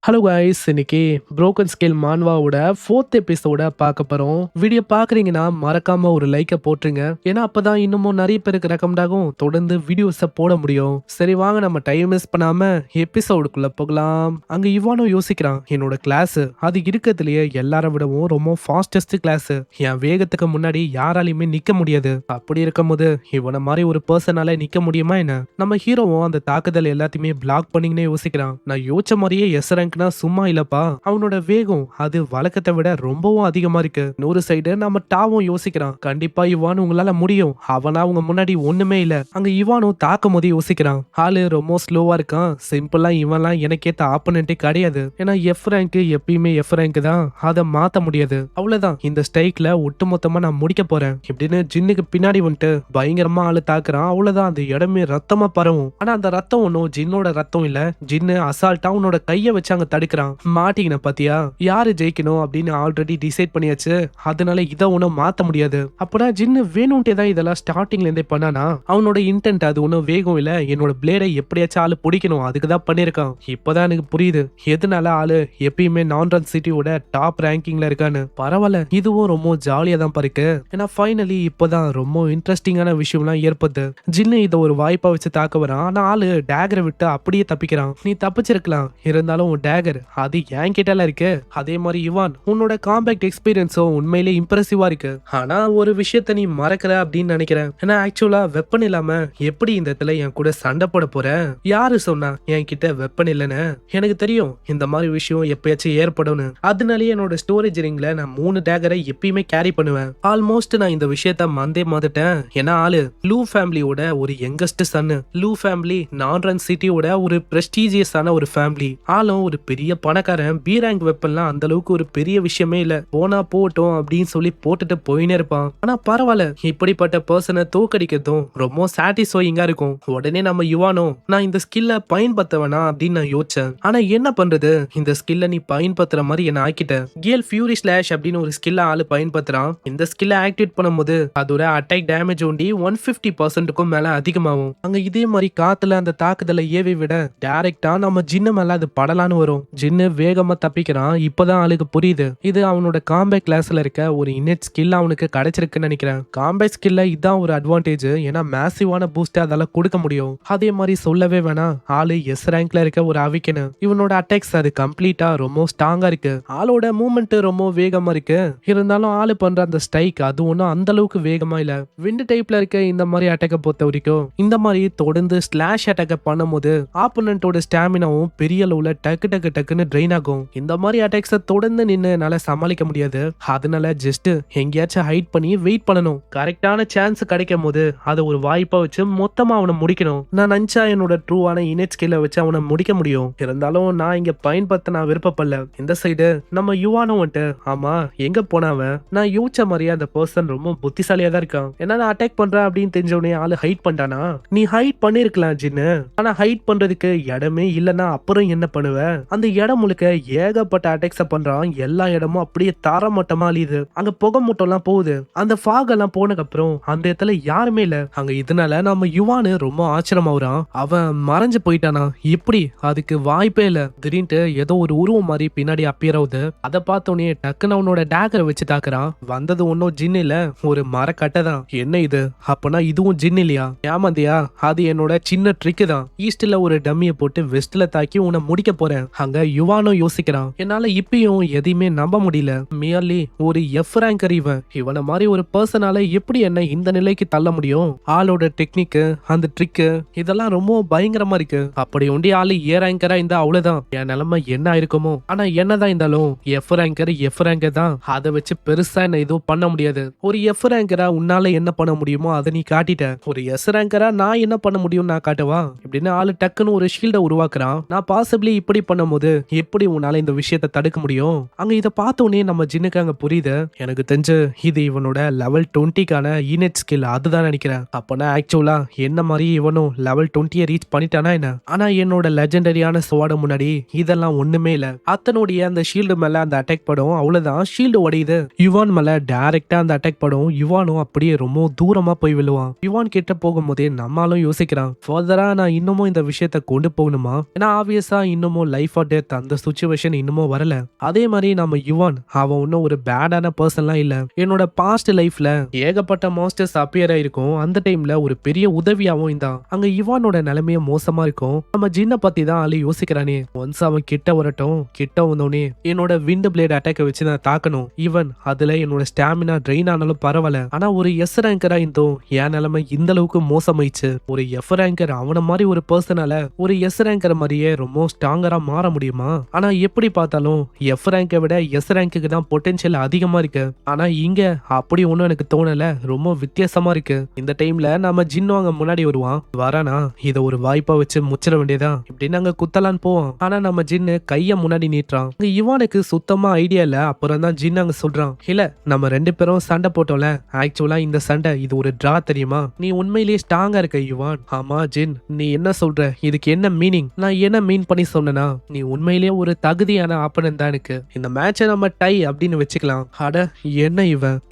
Hello guys, இன்னைக்கு broken scale மான்வாவோட fourth எபிசோட பார்க்க போறோம். வீடியோ பார்க்குறீங்கன்னா மறக்காம ஒரு லைக்கை போட்டுருங்க. ஏன்னா அப்பதான் இன்னமும் நிறைய பேருக்கு ரெக்கமெண்ட் ஆகும், தொடர்ந்து வீடியோஸை போட முடியும். சரி வாங்க, நம்ம டைம் மிஸ் பண்ணாம எபிசோடுக்குள்ள போகலாம். அங்க இவானும் யோசிக்கிறான், என்னோட கிளாஸ் அது இருக்கிறதுலயே எல்லாரை விடவும் ரொம்ப ஃபாஸ்டஸ்ட் கிளாஸ். என் வேகத்துக்கு முன்னாடி யாராலையுமே நிக்க முடியாது. அப்படி இருக்கும்போது இவனை மாதிரி ஒரு பர்சனால நிக்க முடியுமா என்ன? நம்ம ஹீரோவும் அந்த தாக்குதல் எல்லாத்தையுமே பிளாக் பண்ணிங்கன்னே யோசிக்கிறான். நான் யோசிச்ச மாதிரியே எஸ் ரேங்க்னா சும்மா இல்லப்பா, அவனோட வேகம் அது வழக்கத்தை விட ரொம்பவும் அதிகமா இருக்கு. நூறு சைடு நம்ம டாவும் யோசிக்கிறான், கண்டிப்பா இவான் உங்களால முடியும், அவனா அவங்க முன்னாடி ஒண்ணுமே இல்ல. அங்க இவானும் தாக்கும் போது யோசிக்கிறான், ஆளு ரொம்ப ஸ்லோவா இருக்கான், சிம்பிளா இவன்லாம் எனக்கேத்த ஆப்பனண்டே கிடையாது. ஏன்னா எஃப் ரேங்க் எப்பயுமே எஃப் ரேங்க் தான், அதை மாத்த முடியாது. அவ்வளவுதான், இந்த ஸ்ட்ரைக்ல ஒட்டுமொத்தமா நான் முடிக்க போறேன் இப்படின்னு ஜின்னுக்கு பின்னாடி வந்துட்டு பயங்கரமா ஆளு தாக்குறான். அவ்வளவுதான், அந்த இடமே ரத்தமா பரவும். ஆனா அந்த ரத்தம் ஒன்னும் ஜின்னோட ரத்தம் இல்ல. ஜின்னு அசால்ட்டா உன்னோட கைய வச்சு அங்க தடுக்கிறான். மாட்டிக்கின பாத்தியா, யாரு ஜெயிக்கணும் அப்படின்னு ஆல்ரெடி டிசைட் பண்ணியாச்சு, அதனால இதை ஒன்னும் மாத்த முடியாது. அப்படா ஜின்னு வேணும்ட்டே தான் இதெல்லாம் ஸ்டார்டிங்ல இருந்தே பண்ணானா? அவனோட இன்டென்ட் அது ஒன்னும் வேகம் இல்ல, என்னோட பிளேடை எப்படியாச்சும் ஆளு பிடிக்கணும், அதுக்குதான் பண்ணிருக்கான். இப்பதான் எனக்கு புரியுது எதனால ஆளு எப்பயுமே நான்ரன் சிட்டியோட டாப் ரேங்கிங்ல இருக்கான்னு. பரவாயில்ல, இதுவும் ரொம்ப ஜாலியா தான் இருக்கு. ஏன்னா ஃபைனலி இப்பதான் ரொம்ப இன்ட்ரெஸ்டிங்கான விஷயம்லாம் ஏற்படுது. ஜின்னு இதை ஒரு வாய்ப்பா வச்சு தாக்க வரான். ஆனா ஆளு டேகரை விட்டு அப்படியே தப்பிக்கிறான். நீ தப்பிச்சிருக்கலாம், இருந்தாலும் டேகர் அது என் கிட்டல இருக்கு. அதே மாதிரி இவான், உன்னோட காம்பேக்ட் எக்ஸ்பீரியன்ஸும் உண்மையிலே இம்ப்ரெசிவா இருக்கு. ஆனா ஒரு விஷயத்த நீ மறக்கிற அப்படின்னு நினைக்கிறேன். ஏன்னா ஆக்சுவலா வெப்பன் இல்லாம எப்படி இந்த இடத்துல என் கூட சண்டை போட போற? யாரு சொன்னா என் கிட்ட வெப்பன் இல்லைன்னு? எனக்கு தெரியும் இந்த மாதிரி விஷயம் எப்பயாச்சும் ஏற்படும்னு. அதனாலேயே என்னோட ஸ்டோரேஜ் ரிங்ல நான் 3 டேகரை எப்பயுமே கேரி பண்ணுவேன். ஆல்மோஸ்ட் நான் இந்த விஷயத்த மந்தே மாத்திட்டேன். ஏன்னா ஆளு லூ ஃபேமிலியோட ஒரு யங்கஸ்ட் சன்னு. லூ ஃபேமிலி நான்ரன் சிட்டியோட ஒரு பிரஸ்டீஜியஸான ஒரு ஃபேமிலி. ஆளும் ஒரு பெரிய பணக்காரன். பி ரேங்க் வெப்பன்லாம் அந்த அளவுக்கு ஒரு பெரிய விஷயமே இல்ல. போனா போட்டோம் அப்படின்னு சொல்லி போட்டுட்டு போயினே இருப்பான். ஆனா பரவாயில்ல, இப்படிப்பட்ட பர்சனை தோக்கடிக்கிறதும் ரொம்ப சாட்டிஸ்ஃபையிங்கா இருக்கும். உடனே நம்ம யுவானோ, நான் இந்த ஸ்கில்ல பயன்படுத்தவனா அப்படின்னு நான் யோசிச்சேன். ஆனா என்ன பண்றது, இந்த ஸ்கில்ல நீ பயன்படுத்துற மாதிரி என்ன ஆக்கிட்ட. கேல் ஃபியூரி ஸ்லாஷ் அப்படின்னு ஒரு ஸ்கில்ல ஆளு பயன்படுத்துறான். இந்த ஸ்கில்ல ஆக்டிவேட் பண்ணும்போது அதோட அட்டாக் டேமேஜ் ஒண்டி 150%க்கும் மேல அதிகமாகும். அங்க இதே மாதிரி காத்துல அந்த தாக்குதலை ஏவி விட டைரக்டா நம்ம ஜின்னு மேல அது படலான்னு வரும். ஜின்னு வேகமா தப்பிக்கிறான். இப்பதான் ஆளுக்கு புரியுது, இது அவனோட காம்பேட் கிளாஸ்ல இருக்க ஒரு இன்னட் ஸ்கில் அவனுக்கு கிடைச்சிருக்குன்னு நினைக்கிறேன். காம்பேட் ஸ்கில்ல இதான் ஒரு அட்வான்டேஜ். ஏன்னா மேசிவான பூஸ்ட் அதால கொடுக்க முடியும். அதே மாதிரி சொல்லவே வேணாம், ஆளு எஸ் ரேங்க்ல இருக்க ஒரு அவிக்கனு. இவனோட அட்டாக்ஸ் அது கம்ப்ளீட்டா ரொம்ப ஸ்ட்ராங்கா இருக்கு. ஆளோட மூவ்மெண்ட் ரொம்ப வேகமா இருக்கு. இருந்தாலும் ஆளு பண்ற அந்த ஸ்ட்ரைக் அது ஒன்னும் அந்த அளவுக்கு வேகமா இல்ல. விண்ட் டைப்ல இருக்க இந்த மாதிரி அட்டாக்க பொறுத்த வரைக்கும் இந்த மாதிரி தொடர்ந்து ஸ்லாஷ் அட்டாக்க பண்ணும்போது ஆப்போனன்ட்டோட ஸ்டாமினாவும் பெரிய அளவுல டக்கு டக்கு டக்குன்னு ட்ரெயின் ஆகும். இந்த மாதிரி அட்டாக்ஸை தொடர்ந்து நின்று என்னால சமாளிக்க முடியாது. அதனால ஜஸ்ட் எங்கேயாச்சும் ஹைட் பண்ணி வெயிட் பண்ணணும். கரெக்டான சான்ஸ் கிடைக்கும் போது அதை ஒரு வாய்ப்பா வச்சு மொத்தமா அவனை முடிக்கணும். நான் நினைச்சா என்னோட ட்ரூவான இனேஜ் ஸ்கில்ல வச்சு அவனை முடிக்க முடியும். இருந்தாலும் நான் இங்க பயன்படுத்த நான் விருப்பப்படல. இந்த சைடு நம்ம யுவானும் வந்துட்டு, ஆமா எங்க போனவன், நான் யோசிச்ச மாதிரியே அந்த பர்சன் ரொம்ப புத்திசாலியா தான் இருக்கான். ஏன்னா நான் அட்டாக் பண்றேன் அப்படின்னு தெரிஞ்சவனே ஆளு ஹைட் பண்ணிட்டானா? நீ ஹைட் பண்ணிருக்கலாம் ஜின்னு, ஆனா ஹைட் பண்றதுக்கு இடமே இல்லைன்னா அப்புறம் என்ன பண்ணுவ? அந்த இடம் முழுக்க ஏகப்பட்ட அட்டாக்ஸ் பண்றான். எல்லா இடமும் அப்படியே தரமட்டமா அழியுது. அங்க புகை மூட்டம் எல்லாம் போகுது. அந்த ஃபாக் எல்லாம் போனதுக்கு அப்புறம் அந்த இடத்துல யாருமே இல்ல அங்க. இதனால நம்ம யுவானு ரொம்ப ஆச்சரியமாவுறான். அவன் மறைஞ்சு போயிட்டானா? இப்படி அதுக்கு வாய்ப்பே இல்ல. திடீர்னு ஏதோ ஒரு உருவம் மாதிரி பின்னாடி அப்பியர் ஆகுது. அதை பார்த்தோன்னே டக்குன்னு அவனோட டேகரை வச்சு தாக்குறான். வந்தது ஒன்னும் ஜின் இல்ல, ஒரு மரக்கட்டை தான். என்ன இது, அப்பனா இதுவும் ஜின் இல்லையா? ஏமாந்தியா, அது என்னோட சின்ன ட்ரிக் தான். ஈஸ்ட்ல ஒரு டம்மியை போட்டு வெஸ்ட்ல தாக்கி உன்னை முடிக்க போறேன். அங்க யுவானோ யோசிக்கிறான், என்னால இப்பயும் எதையுமே நம்ப முடியல. மியர்லி ஒரு எஃப் ரேங்கர் இவன். இவனை மாதிரி ஒரு பர்சனால எப்படி என்ன இந்த நிலைக்கு தள்ள முடியும்? ஆளோட டெக்னிக்கு அந்த ட்ரிக்கு இதெல்லாம் ரொம்ப பயங்கரமா இருக்கு. அப்படி ஒண்டி ஆளு ஏ ரேங்கரா இருந்தா அவ்வளவுதான், என் நிலைமை என்ன இருக்குமோ. ஆனா என்னதான் இருந்தாலும் எஃப் ரேங்கர் தான். அதை வச்சு பெருசா என்ன எதுவும் பண்ண முடியாது. ஒரு எஃப் ரேங்கரா உன்னால என்ன பண்ண முடியுமோ அதை நீ காட்டிட்ட. ஒரு எஸ் ரேங்கரா நான் என்ன பண்ண முடியும் நான் காட்டுவா இப்படின்னு ஆளு டக்குன்னு ஒரு ஷீல்ட உருவாக்குறான். நான் பாசிபிளி இப்படி பண்ணும்போது எப்படி உன்னால இந்த விஷயத்தை தடுக்க முடியும்? அங்க இதை பார்த்தோன்னே நம்ம ஜின்னுக்கு அங்க புரியுது, எனக்கு தெரிஞ்சு இது இவனோட லெவல் 20க்கான இனெட் ஸ்கில் அதுதான் நினைக்கிறேன். அப்பனா ஆக்சுவலா என்ன மாதிரி இவனும் லெவல் 20 ரீச் பண்ணிட்டானா என்ன? ஆனா என்னோட லெஜெண்டரியான ஸ்வாட் முன்னாடி இதெல்லாம் ஒண்ணுமே இல்ல. அத்தனுடைய அந்த ஷீல்டு மேல அந்த அட்டாக் படும், அவ்வளவுதான், ஷீல்டு உடையுது. யுவான் மேல டைரக்டா அந்த அட்டாக் படும். யுவானும் அப்படியே ரொம்ப தூரமா போய் விழுவான். யுவான் கிட்ட போகும்போதே நம்மளும் யோசிக்கிறான், ஃபர்தரா நான் இன்னமும் இந்த விஷயத்தை கொண்டு போகணுமா? ஏன்னா ஆப்வியஸா இன்னமும் லைஃப் லைஃப் ஆர் டெத் அந்த சுச்சுவேஷன் இன்னமும் வரல. அதே மாதிரி நம்ம யுவான் அவன் இன்னும் ஒரு பேடான பர்சன்லாம் இல்ல. என்னோட பாஸ்ட் லைஃப்ல ஏகப்பட்ட மாஸ்டர்ஸ் அப்பியர் ஆயிருக்கும். அந்த டைம்ல ஒரு பெரிய உதவியாவும் இருந்தான். அங்க யுவானோட நிலைமைய மோசமா இருக்கும். நம்ம ஜின்ன பத்தி தான் ஆளு யோசிக்கிறானே. ஒன்ஸ் அவன் கிட்ட வரட்டும், கிட்ட வந்தோடனே என்னோட விண்ட் பிளேட் அட்டாக்க வச்சு நான் தாக்கணும். ஈவன் அதுல என்னோட ஸ்டாமினா ட்ரெயின் ஆனாலும் பரவாயில்ல. ஆனா ஒரு எஸ் ரேங்கரா இருந்தோம் என் நிலைமை இந்த அளவுக்கு மோசமாயிடுச்சு. ஒரு எஃப் ரேங்கர் அவன மாதிரி ஒரு பர்சனால ஒரு எஸ் ரேங்கர் மாதிரியே ரொம்ப ஸ்ட்ராங்கரா மாற முடியுமா? ஆனா எப்படி பார்த்தாலும் எஃப் ரேங்கை விட எஸ் ரேங்குக்கு தான் பொட்டன்ஷியல் அதிகமா இருக்கு. ஆனா இங்க அப்படி ஒண்ணும் எனக்கு தோணல. ரொம்ப வித்தியாசமா இருக்கு. இந்த டைம்ல நம்ம ஜின்னு அங்க முன்னாடி வருவான். வரானா இத ஒரு வாய்ப்பா வச்சு முச்சிட வேண்டியதா இப்படின்னு அங்க குத்தலான்னு போவான். ஆனா நம்ம ஜின்னு கைய முன்னாடி நீட்டுறான். இவானுக்கு சுத்தமா ஐடியா இல்ல. அப்புறம் தான் ஜின்னு அங்க சொல்றான், இல்ல நம்ம 2 பேரும் சண்டை போட்டோம்ல, ஆக்சுவலா இந்த சண்டை இது ஒரு டிரா தெரியுமா? நீ உண்மையிலேயே ஸ்ட்ராங்கா இருக்க யுவான். ஆமா ஜின், நீ என்ன சொல்ற? இதுக்கு என்ன மீனிங்? நான் என்ன மீன் பண்ணி சொன்னா, நீ உண்மையிலேயே ஒரு தகுதியான ஆப்பனன் தான். எனக்கு இந்த மேட்சை நம்ம டை அப்படின்னு வச்சுக்கலாம். அட என்ன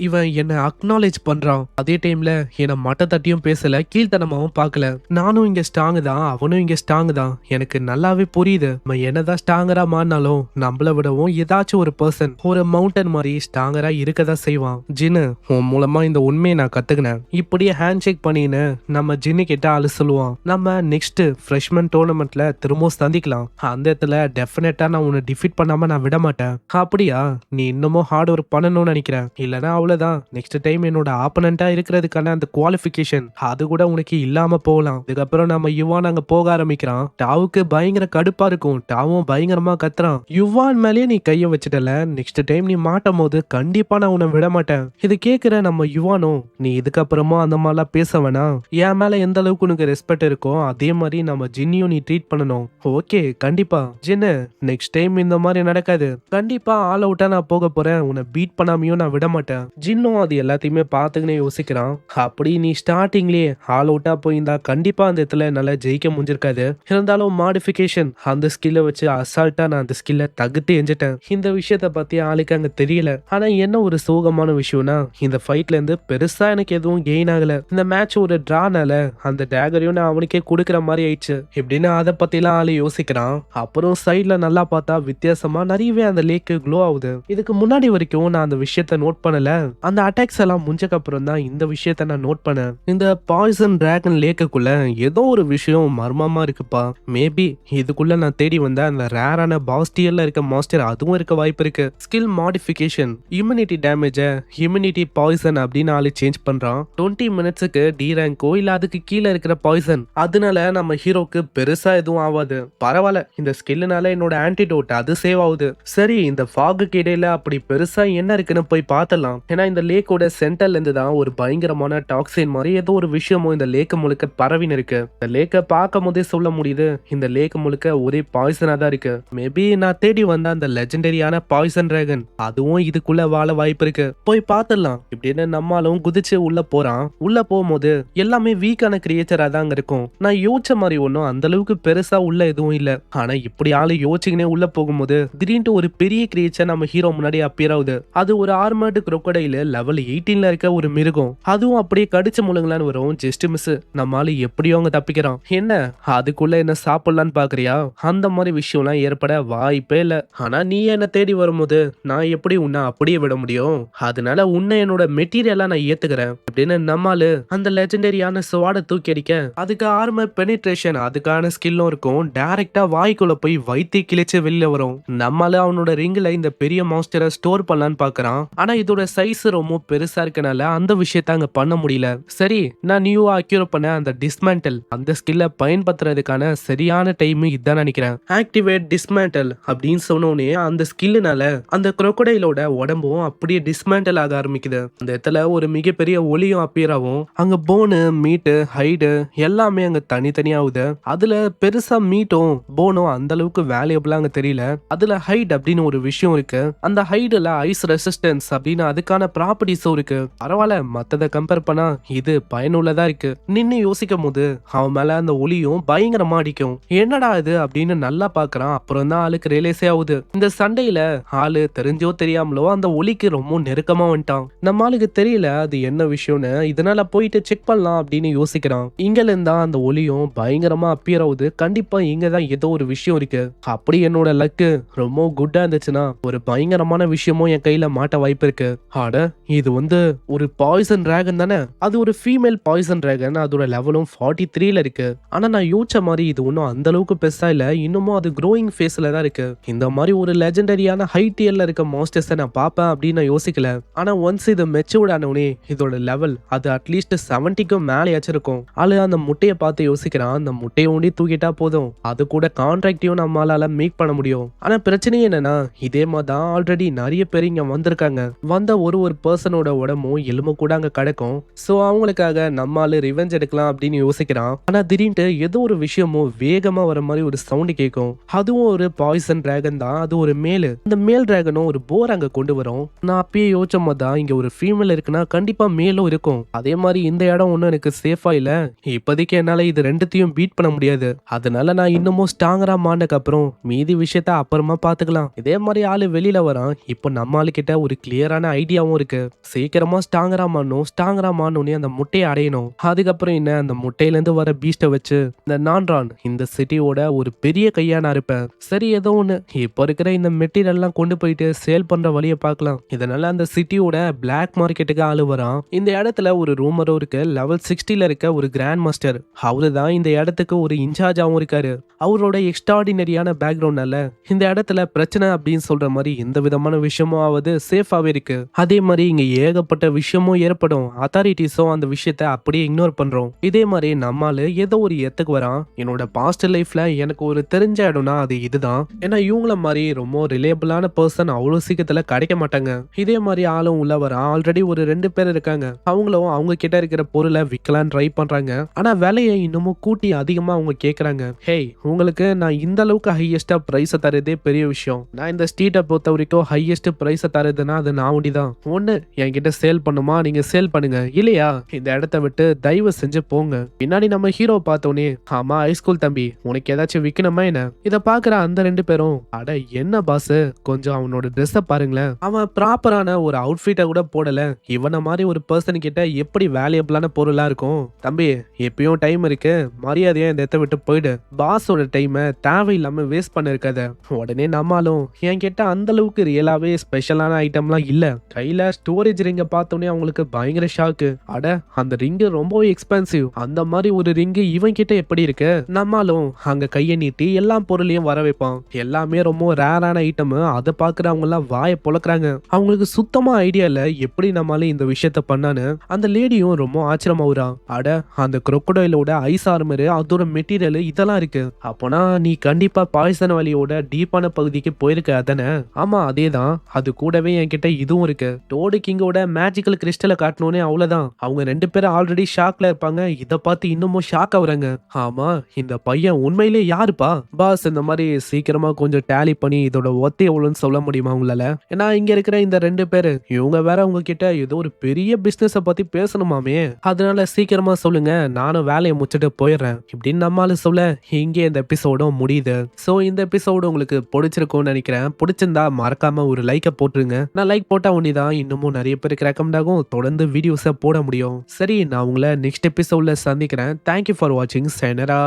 இவன் என்ன அக்னாலேஜ் பண்றான். அதே டைம்ல என்ன மட்ட தட்டியும் பேசல, கீழ்த்தனமாவும் பார்க்கல. நானும் இங்க ஸ்ட்ராங் தான், அவனும் இங்க ஸ்ட்ராங் தான். எனக்கு நல்லாவே புரியுது. நம்ம என்னதான் ஸ்ட்ராங்கரா மாறினாலும் நம்மள விடவும் ஏதாச்சும் ஒரு பர்சன் ஒரு மவுண்டன் மாதிரி ஸ்ட்ராங்கரா இருக்கதான் செய்வான். ஜின்னு, உன் மூலமா இந்த உண்மையை நான் கத்துக்கினேன். இப்படியே ஹேண்ட் ஷேக் பண்ணின்னு நம்ம ஜின்னு கிட்ட ஆளு சொல்லுவான், நம்ம நெக்ஸ்ட் ஃப்ரெஷ்மன் டோர்னமெண்ட்ல திரும்பவும் சந்திக்கலாம். அந்த இடத்துல டெஃபினட்டா நான் உன்னை டிஃபீட் பண்ணாம நான் விட மாட்டேன். அப்படியா? நீ இன்னமும் ஹார்ட் ஒர்க் பண்ணணும்னு நினைக்கிறேன். இல்லனா அவ்வளவுதான். நெக்ஸ்ட் டைம் என்னோட ஆப்பனண்டா இருக்கிறதுக்கான அந்த குவாலிஃபிகேஷன் அது கூட உனக்கு இல்லாம போகலாம். இதுக்கப்புறம் நம்ம யுவான் அங்க போக ஆரம்பிக்கிறான். டாவுக்கு பயங்கர கடுப்பா இருக்கும். டாவும் பயங்கரமா கத்துறான், யுவான் மேலேயே நீ கைய வச்சுட்டல, நெக்ஸ்ட் டைம் நீ மாட்டும் போது கண்டிப்பா நான் உன்னை விட மாட்டேன். இது கேக்குற நம்ம யுவானும், நீ இதுக்கப்புறமா அந்த மாதிரிலாம் பேச வேணாம். என் மேல எந்த அளவுக்கு உனக்கு ரெஸ்பெக்ட் இருக்கோ அதே மாதிரி நம்ம ஜின்னியும் நீ ட்ரீட் பண்ணணும். ஓகே கண்டிப்பா ஜின்னு, நெக்ஸ்ட் டைம் இந்த மாதிரி நடக்காது. கண்டிப்பா ஆல் அவுட்டா நான் போக போறேன். உன்னை பீட் பண்ணாமையும் நான் விட மாட்டேன். ஜின்னும் அது எல்லாத்தையுமே பார்த்துக்கினே யோசிக்கிறான். அப்படி நீ ஸ்டார்டிங்லயே ஆல் அவுட்டா போயிருந்தா கண்டிப்பா அந்த இடத்துல நல்லா ஜெயிக்க முடிஞ்சிருக்காது. இருந்தாலும் மாடிஃபிகேஷன் அந்த ஸ்கில்லை வச்சு அசால்ட்டா நான் அந்த ஸ்கில்லை தகுத்து எஞ்சிட்டேன். இந்த விஷயத்த பத்தி ஆளுக்கு அங்க தெரியல. ஆனா என்ன ஒரு சோகமான விஷயம்னா, இந்த ஃபைட்ல இருந்து பெருசா எனக்கு எதுவும் கெயின் ஆகல. இந்த மேட்ச் ஒரு டிரானால அந்த டேகரையும் நான் அவனுக்கே கொடுக்குற மாதிரி ஆயிடுச்சு. இப்படின்னு அதை பத்தி எல்லாம் ஆளு யோசிக்கிறான். அப்புறம் சைட்ல நல்லா பார்த்தா வித்தியாசமா நிறையவே அந்த லேக்கு க்ளோ ஆகுது. இதுக்கு முன்னாடி வரைக்கும் நான் அந்த விஷயத்த நோட் பண்ணல. அந்த அட்டாக்ஸ் எல்லாம் முடிஞ்சக்கு அப்புறம் தான் இந்த விஷயத்த நான் நோட் பண்ணேன். இந்த பாய்சன் டிராகன் லேக்குள்ள ஏதோ ஒரு விஷயம் மர்மமா இருக்குப்பா. மேபி இதுக்குள்ள நான் தேடி வந்த அந்த ரேரான பாஸ்டியல்ல இருக்க மாஸ்டர் அதுவும் இருக்க வாய்ப்பு இருக்கு. Skill modification, immunity damage immunity poison அப்படின்னு ஆளு சேஞ்ச் பண்றான். 20 மினிட்ஸுக்கு டி ரேங்கோ இல்ல அதுக்கு கீழே இருக்கிற பாய்சன். அதனால நம்ம ஹீரோக்கு பெருசா எதுவும் ஆகாது. பரவாயில்ல, இந்த ஸ்கில்லுனால என்னோட ஆன்டிடோட் அது சேவ் ஆகுது. சரி, இந்த ஃபாகுக்கு இடையில அப்படி பெருசா என்ன இருக்குன்னு போய் பார்த்தலாம். ஏன்னா இந்த லேக்கோட சென்டர்ல இருந்து தான் ஒரு பயங்கரமான டாக்ஸின் மாதிரி ஏதோ ஒரு விஷயமும் இந்த லேக்கு முழுக்க பரவின்னு இருக்கு. இந்த லேக்கை பார்க்கும் போதே சொல்ல முடியுது இந்த லேக் முழுக்க ஒரே பாய்சனா தான் இருக்கு. மேபி நான் தேடி வந்த அந்த லெஜெண்டரியான பாய்சன் டிராகன் அதுவும் இதுக்குள்ள வாழ வாய்ப்பு இருக்கு. போய் பார்த்துடலாம் இப்படின்னு நம்மளும் குதிச்சு உள்ள போறான். உள்ள போகும்போது எல்லாமே வீக்கான கிரியேச்சரா தான் இருக்கும். நான் யோசிச்ச மாதிரி ஒன்னும் அந்த அளவுக்கு பெருசா உள்ள எதுவும் இல்ல. ஆனா இப்படி ஆளு யோசிச்சுக்கினே உள்ள போகும்போது திடீர்னு ஒரு பெரிய கிரியேச்சர் நம்ம ஹீரோ முன்னாடி அப்பியர் ஆகுது. அது ஒரு ஆர்மர்டு crocodile லெவல் 18ல இருக்க ஒரு மிருகம். அதுவும் அப்படியே கடிச்சு முழுங்கலான்னு வரும். ஜஸ்ட் மிஸ், நம்ம ஆளு எப்படியோ அங்க தப்பிக்கிறான். என்ன அதுக்குள்ள என்ன சாப்பிடலான்னு பாக்குறியா? அந்த மாதிரி விஷயம்லாம் ஏற்பட வாய்ப்பே இல்ல. ஆனா நீ என்ன தேடி வரும்போது நான் எப்படி உன்னை அப்படியே விட முடியும்? அதனால உன்னை என்னோட மெட்டீரியலா நான் ஏத்துக்கிறேன் அப்படின்னு நம்மாலு அந்த லெஜெண்டரியான ஸ்வாட தூக்கி அடிக்க அதுக்கு ஆர்மர் பெனிட்ரேஷன் அதுக்கான ஸ்கில்லும் இருக்கும். டைரக்டா வாய்க்குள்ள போய் வைத்தி கிழிச்சு வெளியில வரும். நம்மால அவனோட ரிங்ல இந்த பெரிய மாஸ்டரை ஸ்டோர் பண்ணலான்னு பாக்குறான். ஆனா இதோட சைஸ் ரொம்ப பெருசா இருக்கனால அந்த விஷயத்த அங்க பண்ண முடியல. சரி, நான் நியூவா அக்யூர் பண்ண அந்த டிஸ்மேண்டல் அந்த ஸ்கில்ல பயன்படுத்துறதுக்கான சரியான டைம் இதான் நினைக்கிறேன். ஆக்டிவேட் டிஸ்மேண்டல் அப்படின்னு சொன்னோடனே அந்த ஸ்கில்லுனால அந்த crocodileோட உடம்பும் அப்படியே டிஸ்மேண்டல் ஆக ஆரம்பிக்குது. அந்த இடத்துல ஒரு மிகப்பெரிய ஒளியும் அப்பியர் ஆகும். அங்க போனு மீட்டு ஹைடு எல்லாமே அங்க தனித்தனியாகுது. அதுல பெருசா மீட்டும் போனும் அந்த அளவுக்கு வேல்யூபிளா அங்க தெரியல. அதுல ஹைட் அப்படின்னு ஒரு விஷயம் இருக்கு. அந்த ஹைடுல ஐஸ் ரெசிஸ்டன்ஸ் அப்படின்னு அதுக்கான ப்ராப்பர்ட்டிஸும் இருக்கு. பரவாயில்ல, மத்ததை கம்பேர் பண்ணா இது பயனுள்ளதா இருக்கு. நின்னு யோசிக்கும் போது அவன் மேல அந்த ஒளியும் பயங்கரமா அடிக்கும். என்னடா இது அப்படின்னு நல்லா பாக்குறான். அப்புறம் தான் ஆளுக்கு ரியலைஸே ஆகுது இந்த சண்டையில ஆளு தெரிஞ்சோ தெரியாமலோ அந்த ஒளிக்கு ரொம்ப நெருக்கமா வந்துட்டான். நம்ம ஆளுக்கு தெரியல அது என்ன விஷயம்னு. இதனால போயிட்டு செக் பண்ணலாம் அப்படின்னு யோசிக்கிறான். இங்கல இருந்தா அந்த ஒளியும் பயங்கரமா அப்பியர் ஆகுது. கண்டிப்பா இங்கதான் ஏதோ ஒரு விஷயம் இருக்கு இருக்கு. அப்படி என்னோட லக்கு ரொம்ப குட்டா இருந்துச்சுன்னா ஒரு பயங்கரமான விஷயமும் என் கையில மாட்ட வாய்ப்பு இருக்கு. ஆட இது ஒரு பாய்சன் டிராகன் தானே. அது ஒரு ஃபீமேல் பாய்சன் டிராகன். அதோட லெவலும் 43ல இருக்கு. ஆனா நான் யோசிச்ச மாதிரி இது ஒன்றும் அந்த அளவுக்கு பெருசா இல்ல. இன்னமும் அது க்ரோயிங் ஃபேஸ்ல தான் இருக்கு. இந்த மாதிரி ஒரு லெஜெண்டரியான ஹை டியர்ல இருக்க மாஸ்டர்ஸை நான் பார்ப்பேன் அப்படின்னு நான் யோசிக்கல. ஆனா ஒன்ஸ் இது மெச்சூர்ட் ஆனவுடனே இதோட லெவல் அது அட்லீஸ்ட் 70க்கும் மேலேயாச்சும் இருக்கும். ஆளு அந்த முட்டையை பார்த்து யோசிக்கிறான். அந்த முட்டையை ஒண்டி தூக்கிட்டா போதும், அது கூட கான்ட்ராக்டையும் நம்மளால மேக் பண்ண முடியும். ஆனா பிரச்சனை என்னன்னா இதே மாதிரி தான் ஆல்ரெடி நிறைய பேர் இங்க வந்திருக்காங்க. வந்த ஒரு பர்சனோட உடம்பும் எலும்பு கூட அங்க கிடக்கும். சோ அவங்களுக்காக நம்மால ரிவெஞ்ச் எடுக்கலாம் அப்படின்னு யோசிக்கிறான். ஆனா திடீர்னு ஏதோ ஒரு விஷயமும் வேகமா வர மாதிரி ஒரு சவுண்ட் கேட்கும். அதுவும் ஒரு பாய்சன் டிராகன் தான். அது ஒரு மேலு. அந்த மேல் டிராகனும் ஒரு போர் அங்க கொண்டு வரும். நான் அப்பயே யோசிச்ச மாதிரி தான் இங்க ஒரு ஃபீமேல் இருக்குன்னா கண்டிப்பா மேலும் இருக்கும். அதே மாதிரி இந்த இடம் ஒன்றும் எனக்கு சேஃபா இல்ல. இப்போதைக்கு என்னால இது ரெண்டுத்தையும் பீட் பண்ண முடியாது. அதனால நான் இன்னமும் ஸ்ட்ராங்கரா மாண்டக்கு அப்புறம் மீதி விஷயத்த அப்புறமா பாத்துக்கலாம். இதே மாதிரி ஆளு வெளியில வரான். இப்போ நம்ம ஆளு கிட்ட ஒரு கிளியரான ஐடியாவும் இருக்கு. சீக்கிரமா ஸ்ட்ராங்கரா மாறணும். ஸ்ட்ராங்கரா மாறணும்னே அந்த முட்டையை அடையணும். அதுக்கப்புறம் என்ன, அந்த முட்டையில இருந்து வர பீஸ்ட வச்சு இந்த நான்ரான் இந்த சிட்டியோட ஒரு பெரிய கையா நான் இருப்பேன். சரி ஏதோ ஒண்ணு இப்போ இருக்கிற இந்த மெட்டீரியல் எல்லாம் கொண்டு போயிட்டு சேல் பண்ற வழியை பார்க்கலாம். இதனால அந்த சிட்டியோட பிளாக் மார்க்கெட்டுக்கு ஆளு வரான். இந்த இடத்துல ஒரு ரூமரும் இருக்கு. லெவல் 60ல இருக்க ஒரு கிராண்ட் மாஸ்டர். அவரு தான் இந்த இடத்துக்கு ஒரு இன்சார்ஜாவும் இருக்காரு. அவரோட எக்ஸ்ட்ராடினரியான பேக்ரவுண்ட்னால இந்த இடத்துல பிரச்சனை அப்படின்னு சொல்ற மாதிரி எந்த விதமான விஷயமும் ஆவது சேஃபாவே இருக்கு. அதே மாதிரி இங்க ஏகப்பட்ட விஷயமும் ஏற்படும். அத்தாரிட்டிஸும் அந்த விஷயத்த அப்படியே இக்னோர் பண்றோம். இதே மாதிரி நம்மால ஏதோ ஒரு இடத்துக்கு வரான். என்னோட பாஸ்ட் லைஃப்ல எனக்கு ஒரு தெரிஞ்ச இடம்னா அது இதுதான். ஏன்னா இவங்கள மாதிரி ரொம்ப ரிலேபிளான பர்சன் அவ்வளவு சீக்கிரத்துல கிடைக்க மாட்டாங்க. இதே மாதிரி ஆளும் உள்ள வரான். ஆல்ரெடி ஒரு 2 பேர் இருக்காங்க. அவங்களும் அவங்க கிட்ட இருக்கிற பொருளை விற்கலான்னு ட்ரை பண்றாங்க. ஆனா விலையை இன்னமும் கூட்டி அதிகமா அவங்க கேக்குறாங்க. ஹேய், உங்களுக்கு நான் இந்த அளவுக்கு ஹையஸ்டா பிரைஸ் தரதே பெரிய விஷயம். நான் இந்த ஸ்ட்ரீட்டை பொறுத்த வரைக்கும் ஹையஸ்ட் பிரைஸ் தரதுன்னா அது நான் ஒண்டிதான். ஒண்ணு என்கிட்ட சேல் பண்ணுமா, நீங்க சேல் பண்ணுங்க. இல்லையா இந்த இடத்த விட்டு தயவு செஞ்சு போங்க. பின்னாடி நம்ம ஹீரோ பார்த்தோன்னே, ஆமா ஹைஸ்கூல் தம்பி, உனக்கு ஏதாச்சும் விற்கணுமா என்ன? இதை பாக்குற அந்த 2 பேரும், அட என்ன பாஸ், கொஞ்சம் அவனோட ட்ரெஸ்ஸை பாருங்களேன். அவன் ப்ராப்பரான ஒரு அவுட்ஃபிட்டை கூட போடல. இவனை மாதிரி ஒரு பர்சன் கிட்ட எப்படி வேல்யூபிளான பொருளா இருக்கும்? தம்பி எப்பயும் டைம் இருக்கு, மரியாதையா இந்த இடத்த விட்டு போயிடு. பாஸோட டைமை தேவையில்லாம வேஸ்ட் பண்ண இருக்காத. உடனே நம்மாலும் என்கிட்ட அந்த அளவுக்கு ரியலாவே ஸ்பெஷலான ஐட்டம்லாம் இல்ல. கையில ஸ்டோரேஜ் ரிங்க பார்த்தோன்னே அவங்களுக்கு பயங்கர ஷாக்கு. அட அந்த ரிங்கு ரொம்ப எக்ஸ்பென்சிவ். அந்த மாதிரி ஒரு ரிங்கு இவன் கிட்ட எப்படி இருக்கு? நம்மாலும் அங்க கையை நீட்டி எல்லா பொருளையும் வர வைப்பான். எல்லாமே ரொம்ப ரேரான ஐட்டம். அதை பாக்குற அவங்க எல்லாம் வாயை பொழக்கிறாங்க. அவங்களுக்கு சுத்தமா ஐடியா இல்ல எப்படி நம்மால இந்த விஷயத்த பண்ணான்னு. அந்த லேடியும் ரொம்ப ஆச்சரியமாவுறா. அட அந்த crocodileோட ஐஸ் ஆர்மர், அதோட மெட்டீரியல் இதெல்லாம் இருக்கு. அப்போனா நீ கண்டிப்பா பாய்சன் வழியோட டீப்பான பகுதிக்கு போயிருக்க அதானே? ஆமா அதேதான். அது கூடவே என்கிட்ட இதுவும் இருக்கு. டோடு கிங்கோட மேஜிக்கல் கிறிஸ்டலை காட்டணும்னே அவ்வளவுதான். அவங்க 2 பேரும் ஆல்ரெடி ஷாக்ல இருப்பாங்க. இதை பார்த்து இன்னமும் ஷாக் ஆகுறாங்க. ஆமா இந்த பையன் உண்மையிலே யாருப்பா? பாஸ் இந்த மாதிரி சீக்கிரமா கொஞ்சம் டேலி பண்ணி இதோட ஒத்தை எவ்வளவுன்னு சொல்ல முடியுமா உங்களால? ஏன்னா இங்க இருக்கிற இந்த 2 பேரு இவங்க வேற உங்ககிட்ட ஏதோ ஒரு பெரிய பிசினஸ பத்தி பேசணுமாமே. அதனால சீக்கிரமா சொல்லுங்க, நானும் வேலையை முடிச்சுட்டு போயிடுறேன் இப்படின்னு நம்மால சொல்ல இங்கே இந்த எபிசோடும் முடியுது. சோ இந்த எபிசோடு உங்களுக்கு பிடிச்சிருக்கும்னு நினைக்கிறேன். பிடிச்சிருந்தா மறக்காம ஒரு லைக்கை போட்டுருங்க. நான் லைக் போட்டா ஒண்ணுதான் இன்னமும் நிறைய பேருக்கு ரெக்கமெண்ட் ஆகும். தொடர்ந்து வீடியோஸை போட முடியும். சரி, நான் உங்களை நெக்ஸ்ட் எபிசோட்ல சந்திக்கிறேன். தேங்க்யூ ஃபார் வாட்சிங். சைனரா.